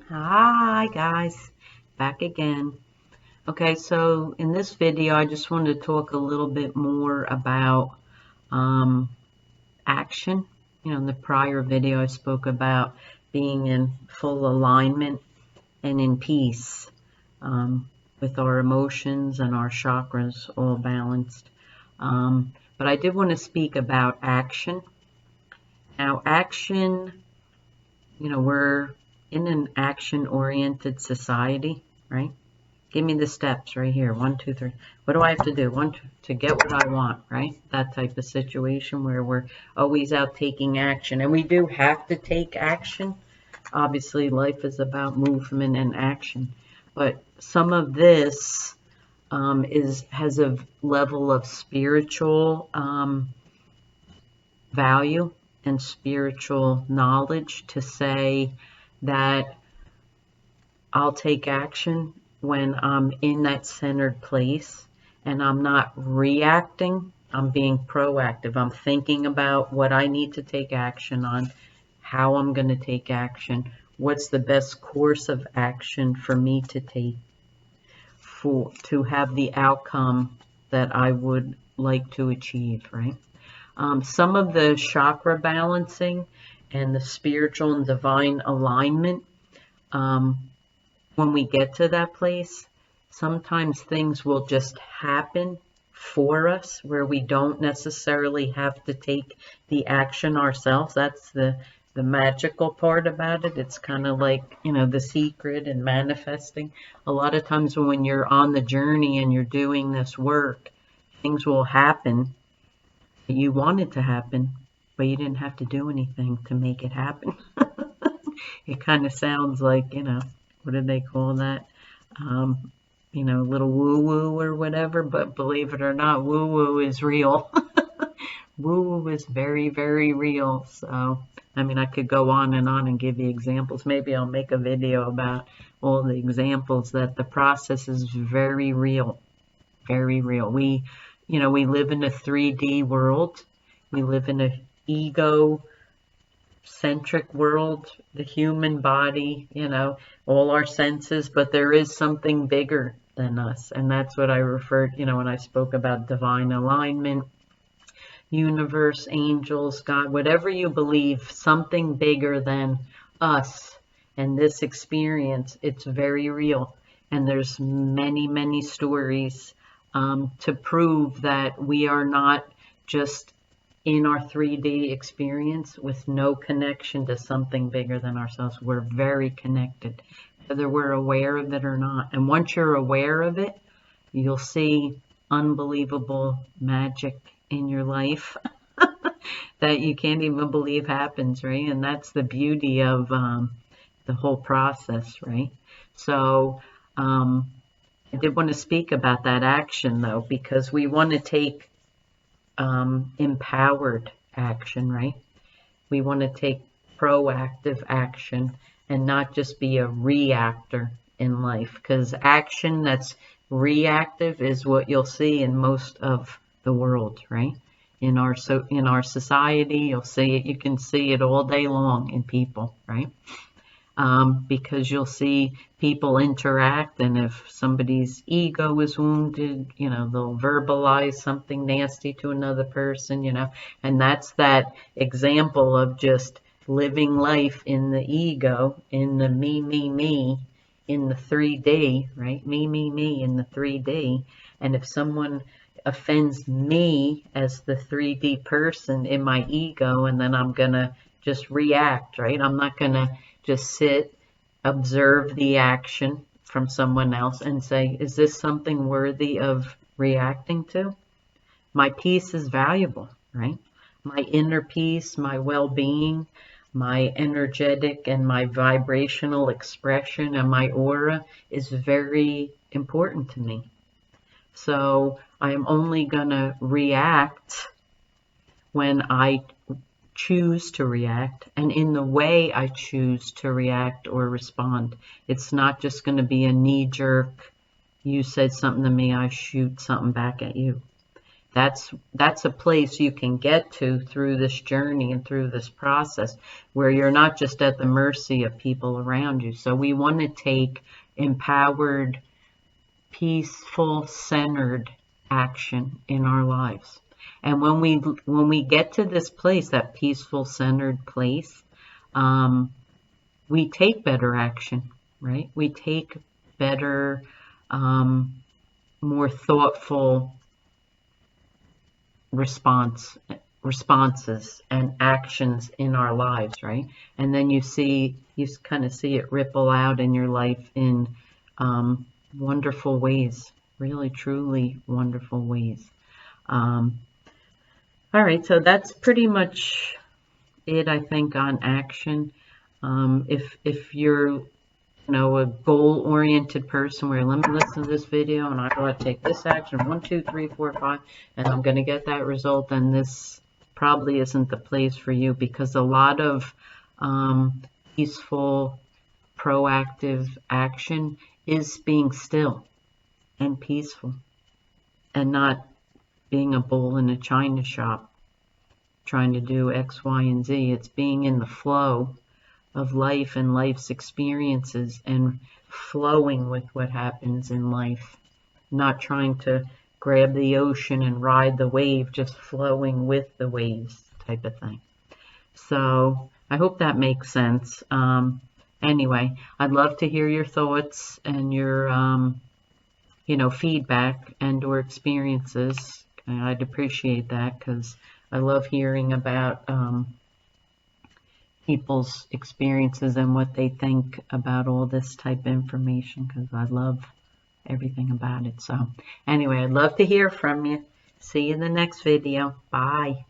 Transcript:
Hi guys, back again. Okay, so in this video I just wanted to talk a little bit more about um, action. In the prior video I spoke about being in full alignment and in peace with our emotions and our chakras all balanced. But I did want to speak about action. Now, action, we're in an action-oriented society, right? Give me the steps right here. 1, 2, 3. What do I have to do? To get what I want, right? That type of situation where we're always out taking action. And we do have to take action. Obviously, life is about movement and action. But some of this has a level of spiritual value and spiritual knowledge to say that I'll take action when I'm in that centered place and I'm not reacting. I'm being proactive. I'm thinking about what I need to take action on, how I'm going to take action, what's the best course of action for me to take to have the outcome that I would like to achieve, right? Some of the chakra balancing and the spiritual and divine alignment, when we get to that place, sometimes things will just happen for us where we don't necessarily have to take the action ourselves. That's the magical part about it. It's kind of like, the secret and manifesting. A lot of times when you're on the journey and you're doing this work, things will happen that you wanted to happen, but you didn't have to do anything to make it happen. It kind of sounds like, what do they call that? Um, little woo-woo or whatever, but believe it or not, woo-woo is real. Woo-woo is very, very real. So, I mean, I could go on and give you examples. Maybe I'll make a video about all the examples that the process is very real, very real. We live in a 3D world. We live in a ego centric world, the human body, all our senses, but there is something bigger than us. And that's what I referred, when I spoke about divine alignment, universe, angels, God, whatever you believe, something bigger than us and this experience, it's very real. And there's many, many stories to prove that we are not just in our 3D experience with no connection to something bigger than ourselves. We're very connected, whether we're aware of it or not. And once you're aware of it, you'll see unbelievable magic in your life that you can't even believe happens, right? And that's the beauty of the whole process, right? So I did want to speak about that action, though, because we want to take empowered action, right? We want to take proactive action and not just be a reactor in life, because action that's reactive is what you'll see in most of the world, right? In our society, you'll see it. You can see it all day long in people, right? Because you'll see people interact, and if somebody's ego is wounded, they'll verbalize something nasty to another person, and that's that example of just living life in the ego, in the me, in the 3D, right? Me, in the 3D. And if someone offends me as the 3D person in my ego, and then I'm going to just react, right? I'm not going to just sit, observe the action from someone else and say, is this something worthy of reacting to? My peace is valuable, right? My inner peace, my well-being, my energetic and my vibrational expression and my aura is very important to me. So I am only going to react when I choose to react and in the way I choose to react or respond. It's not just going to be a knee-jerk, you said something to me, I shoot something back at you. That's a place you can get to through this journey and through this process where you're not just at the mercy of people around you. So we want to take empowered, peaceful, centered action in our lives. And when we get to this place, that peaceful, centered place, we take better action, right? We take better, more thoughtful responses and actions in our lives, right? And then you kind of see it ripple out in your life in wonderful ways, really, truly wonderful ways. All right, so that's pretty much it, I think, on action. If you're a goal-oriented person where let me listen to this video and I got to take this action 1, 2, 3, 4, 5 and I'm going to get that result, then this probably isn't the place for you, because a lot of peaceful, proactive action is being still and peaceful and not being a bull in a china shop trying to do X, Y, and Z. It's being in the flow of life and life's experiences and flowing with what happens in life, not trying to grab the ocean and ride the wave, just flowing with the waves type of thing. So I hope that makes sense. Anyway, I'd love to hear your thoughts and your feedback and or experiences. I'd appreciate that, because I love hearing about people's experiences and what they think about all this type of information, because I love everything about it. So anyway, I'd love to hear from you. See you in the next video. Bye.